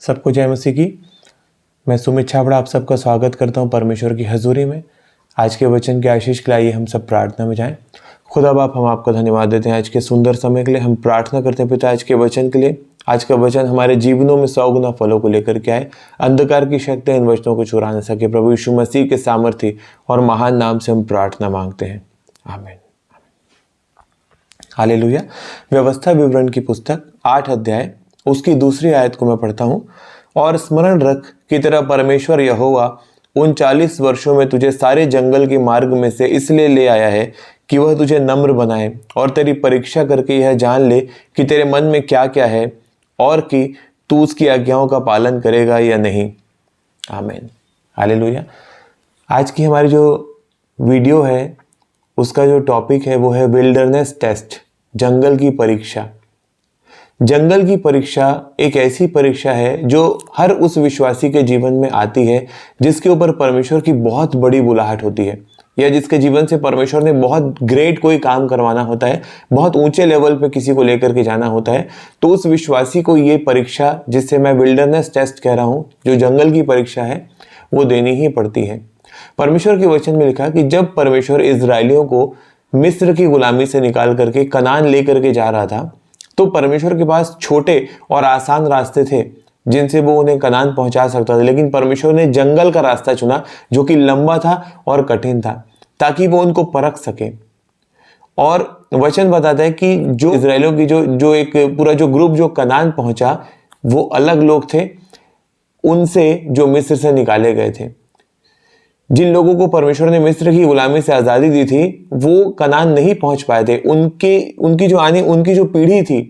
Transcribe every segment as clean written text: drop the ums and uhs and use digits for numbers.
सबको जय मसीह की। मैं सुमित छाबड़ा आप सबका स्वागत करता हूं परमेश्वर की हजूरी में। आज के वचन की आशीष के लिए आइए हम सब प्रार्थना में जाएं। खुदा बाप, हम आपका धन्यवाद देते हैं आज के सुंदर समय के लिए। हम प्रार्थना करते हैं पिता आज के वचन के लिए। आज का वचन हमारे जीवनों में 100 गुना फलों को लेकर के आए। अंधकार की शक्ति इन वचनों को चुरा न सके। प्रभु यीशु मसीह के सामर्थ्य और महान नाम से हम प्रार्थना मांगते हैं, आमीन। हालेलुया। व्यवस्था विवरण की पुस्तक 8 अध्याय उसकी दूसरी आयत को मैं पढ़ता हूँ। और स्मरण रख कि तेरा परमेश्वर यहोवा उन 40 वर्षों में तुझे सारे जंगल के मार्ग में से इसलिए ले आया है कि वह तुझे नम्र बनाए और तेरी परीक्षा करके यह जान ले कि तेरे मन में क्या क्या है और कि तू उसकी आज्ञाओं का पालन करेगा या नहीं। आमीन। हालेलुया। आज की हमारी जो वीडियो है उसका जो टॉपिक है वो है विल्डरनेस टेस्ट, जंगल की परीक्षा। जंगल की परीक्षा एक ऐसी परीक्षा है जो हर उस विश्वासी के जीवन में आती है जिसके ऊपर परमेश्वर की बहुत बड़ी बुलाहट होती है, या जिसके जीवन से परमेश्वर ने बहुत ग्रेट कोई काम करवाना होता है, बहुत ऊंचे लेवल पे किसी को लेकर के जाना होता है। तो उस विश्वासी को ये परीक्षा, जिससे मैं विल्डरनेस टेस्ट कह रहा हूँ, जो जंगल की परीक्षा है, वो देनी ही पड़ती है। परमेश्वर के वचन में लिखा कि जब परमेश्वर इजरायलियों को मिस्र की गुलामी से निकाल करके कनान लेकर के जा रहा था, तो परमेश्वर के पास छोटे और आसान रास्ते थे जिनसे वो उन्हें कनान पहुंचा सकता था, लेकिन परमेश्वर ने जंगल का रास्ता चुना जो कि लंबा था और कठिन था, ताकि वो उनको परख सके। और वचन बताता है कि जो इजरायलियों की जो एक पूरा जो ग्रुप जो कनान पहुंचा, वो अलग लोग थे उनसे जो मिस्र से निकाले गए थे। जिन लोगों को परमेश्वर ने मिस्र की गुलामी से आज़ादी दी थी, वो कनान नहीं पहुंच पाए थे। उनकी जो पीढ़ी थी,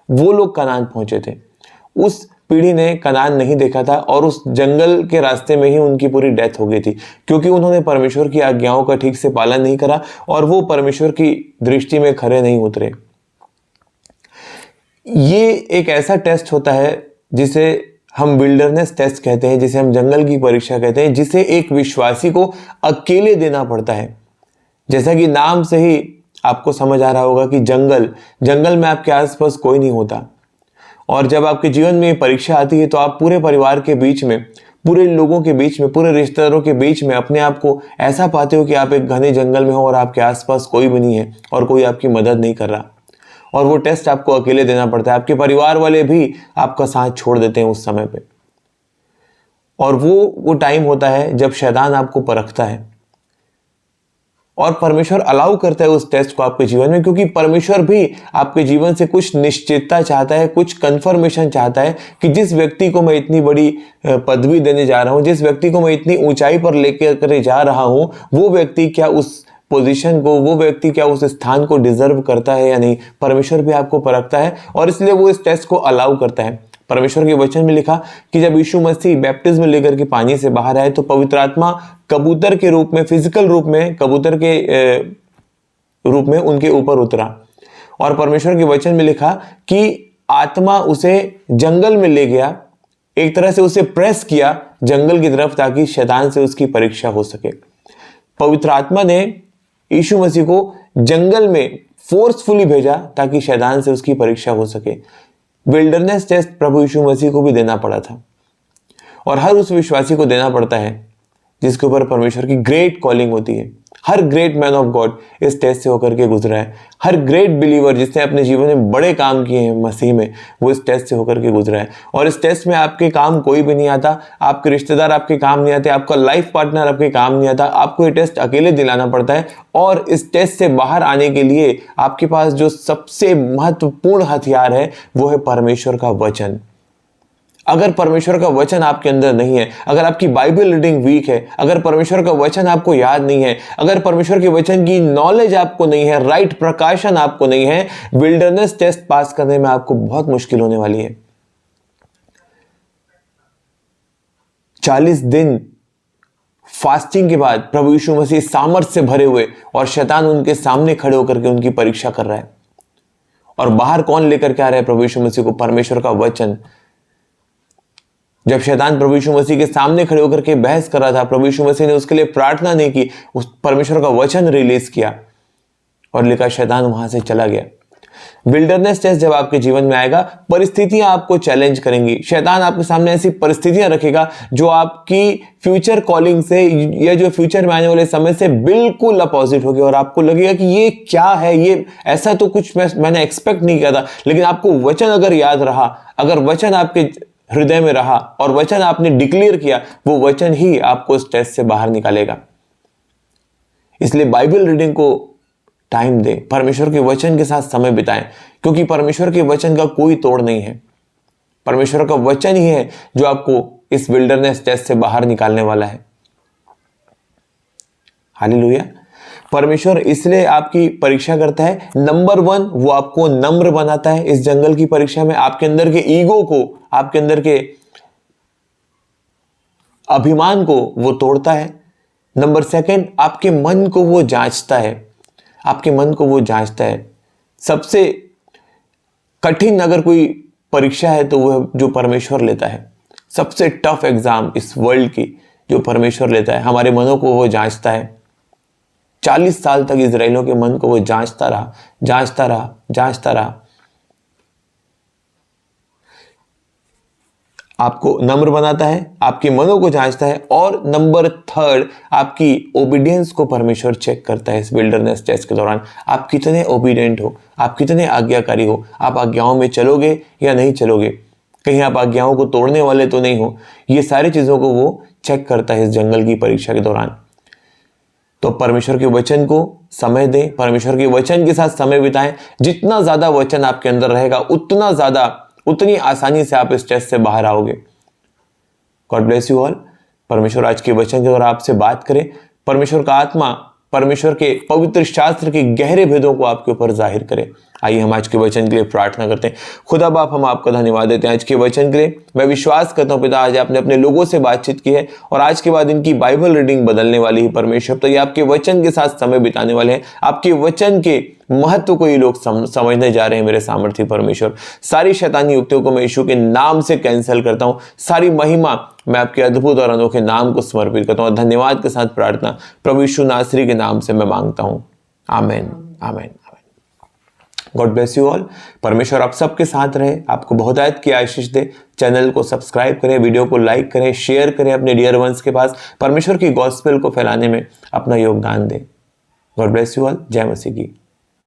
वो लोग कनान पहुंचे थे। उस पीढ़ी ने कनान नहीं देखा था और उस जंगल के रास्ते में ही उनकी पूरी डेथ हो गई थी, क्योंकि उन्होंने परमेश्वर की आज्ञाओं का ठीक से पालन नहीं करा और वो परमेश्वर की दृष्टि में खरे नहीं उतरे। ये एक ऐसा टेस्ट होता है जिसे हम विल्डरनेस टेस्ट कहते हैं, जिसे हम जंगल की परीक्षा कहते हैं, जिसे एक विश्वासी को अकेले देना पड़ता है। जैसा कि नाम से ही आपको समझ आ रहा होगा कि जंगल में आपके आसपास कोई नहीं होता, और जब आपके जीवन में परीक्षा आती है तो आप पूरे परिवार के बीच में, पूरे लोगों के बीच में, पूरे रिश्तेदारों के बीच में अपने आप को ऐसा पाते हो कि आप एक घने जंगल में हो और आपके आसपास कोई भी नहीं है और कोई आपकी मदद नहीं कर रहा, और वो टेस्ट आपको अकेले देना पड़ता है। आपके परिवार वाले भी आपका साथ छोड़ देते हैं उस समय पे, और वो टाइम होता है जब शैतान आपको परखता है। और परमेश्वर अलाउ करता है उस टेस्ट को आपके जीवन में, क्योंकि परमेश्वर भी आपके जीवन से कुछ निश्चितता चाहता है, कुछ कंफर्मेशन चाहता है कि जिस व्यक्ति को मैं इतनी बड़ी पदवी देने जा रहा हूं, जिस व्यक्ति को मैं इतनी ऊंचाई पर लेकर जा रहा हूं, वो व्यक्ति क्या उस पोजीशन को, वो व्यक्ति क्या उस स्थान को डिजर्व करता है या नहीं। परमेश्वर भी आपको परखता है और इसलिए वो इस टेस्ट को अलाउ करता है। परमेश्वर के वचन में लिखा कि जब यीशु मसीह बैप्टिज्म लेकर के पानी से बाहर आए, तो पवित्र आत्मा कबूतर के रूप में, फिजिकल रूप में, कबूतर के रूप में उनके ऊपर उतरा, और परमेश्वर के वचन में लिखा कि आत्मा उसे जंगल में ले गया, एक तरह से उसे प्रेस किया जंगल की तरफ, ताकि शैतान से उसकी परीक्षा हो सके। पवित्र आत्मा ने यीशु मसीह को जंगल में फोर्सफुली भेजा ताकि शैतान से उसकी परीक्षा हो सके। विल्डरनेस टेस्ट प्रभु यीशु मसीह को भी देना पड़ा था, और हर उस विश्वासी को देना पड़ता है जिसके ऊपर परमेश्वर की ग्रेट कॉलिंग होती है। हर ग्रेट मैन ऑफ गॉड इस टेस्ट से होकर के गुजरा है। हर ग्रेट बिलीवर जिसने अपने जीवन में बड़े काम किए हैं मसीह में, वो इस टेस्ट से होकर के गुजरा है। और इस टेस्ट में आपके काम कोई भी नहीं आता, आपके रिश्तेदार आपके काम नहीं आते, आपका लाइफ पार्टनर आपके काम नहीं आता। आपको ये टेस्ट अकेले दिलाना पड़ता है, और इस टेस्ट से बाहर आने के लिए आपके पास जो सबसे महत्वपूर्ण हथियार है वो है परमेश्वर का वचन। अगर परमेश्वर का वचन आपके अंदर नहीं है, अगर आपकी बाइबल रीडिंग वीक है, अगर परमेश्वर का वचन आपको याद नहीं है, अगर परमेश्वर के वचन की नॉलेज आपको नहीं है, राइट प्रकाशन आपको नहीं है, विल्डरनेस टेस्ट पास करने में आपको बहुत मुश्किल होने वाली है। 40 दिन फास्टिंग के बाद प्रभु यीशु मसीह सामर्थ से भरे हुए, और शैतान उनके सामने खड़े होकर के उनकी परीक्षा कर रहा है। और बाहर कौन लेकर के आ रहा है प्रभु यीशु मसीह को? परमेश्वर का वचन। जब शैतान प्रभु यीशु मसीह के सामने खड़े होकर के बहस कर रहा था, प्रभु यीशु मसीह ने उसके लिए प्रार्थना नहीं की, उस परमेश्वर का वचन रिलीज किया और लिखा शैतान वहां से चला गया। विल्डरनेस टेस्ट जब आपके जीवन में आएगा, परिस्थितियां आपको चैलेंज करेंगी। शैतान आपके सामने ऐसी परिस्थितियां रखेगा जो आपकी फ्यूचर कॉलिंग से या जो फ्यूचर में आने वाले समय से बिल्कुल अपोजिट होगी, और आपको लगेगा कि ये क्या है, ये ऐसा तो कुछ मैंने एक्सपेक्ट नहीं किया था। लेकिन आपको वचन अगर याद रहा, अगर वचन आपके हृदय में रहा और वचन आपने डिक्लेयर किया, वो वचन ही आपको इस टेस्ट से बाहर निकालेगा। इसलिए बाइबल रीडिंग को टाइम दें, परमेश्वर के वचन के साथ समय बिताएं, क्योंकि परमेश्वर के वचन का कोई तोड़ नहीं है। परमेश्वर का वचन ही है जो आपको इस विल्डरनेस टेस्ट से बाहर निकालने वाला है। हालेलुया। परमेश्वर इसलिए आपकी परीक्षा करता है। नंबर 1, वो आपको नम्र बनाता है। इस जंगल की परीक्षा में आपके अंदर के ईगो को, आपके अंदर के अभिमान को वो तोड़ता है। नंबर 2, आपके मन को वो जांचता है। आपके मन को वो जांचता है। सबसे कठिन अगर कोई परीक्षा है तो वह जो परमेश्वर लेता है, सबसे टफ एग्जाम इस वर्ल्ड की जो परमेश्वर लेता है, हमारे मनों को वो जांचता है। 40 साल तक इजराइलियों के मन को वो जांचता रहा। आपको नम्र बनाता है, आपके मनों को जांचता है, और नंबर 3, आपकी ओबीडियंस को परमेश्वर चेक करता है इस विल्डरनेस टेस्ट के दौरान। आप कितने ओबीडियंट हो, आप कितने आज्ञाकारी हो, आप आज्ञाओं में चलोगे या नहीं चलोगे, कहीं आप आज्ञाओं को तोड़ने वाले तो नहीं हो। ये सारी चीजों को वो चेक करता है इस जंगल की परीक्षा के दौरान। तो परमेश्वर के वचन को समय दें, परमेश्वर के वचन के साथ समय बिताएं। जितना ज्यादा वचन आपके अंदर रहेगा, उतनी आसानी से आप इस टेस्ट से बाहर आओगे। God bless you all. परमेश्वर आज के वचन के द्वारा आपसे बात करे। परमेश्वर का आत्मा परमेश्वर के पवित्र शास्त्र के गहरे भेदों को आपके ऊपर जाहिर करे। आइए हम आज के वचन के लिए प्रार्थना करते हैं। खुदा बाप, हम आपका धन्यवाद देते हैं आज के वचन के लिए। मैं विश्वास करता हूँ पिता, आज आपने अपने लोगों से बातचीत की है और आज के बाद इनकी बाइबल रीडिंग बदलने वाली है परमेश्वर। तो ये आपके वचन के साथ समय बिताने वाले हैं। आपके वचन के महत्व को ये लोग समझने जा रहे हैं मेरे सामर्थ्य परमेश्वर। सारी शैतानी युक्तियों को मैं यीशु के नाम से कैंसिल करता हूँ। सारी महिमा मैं आपके अद्भुत और अनोखे नाम को समर्पित करता हूँ। धन्यवाद के साथ प्रार्थना प्रभु यीशु नासरी के नाम से मैं मांगता हूँ, आमीन, आमीन। God bless you all. परमेश्वर आप सबके साथ रहे, आपको बहुत आयत की आशीष दे। चैनल को सब्सक्राइब करें, वीडियो को लाइक करें, शेयर करें अपने डियर वंस के पास। परमेश्वर की गॉस्पेल को फैलाने में अपना योगदान दें। God bless you all. जय मसीह की।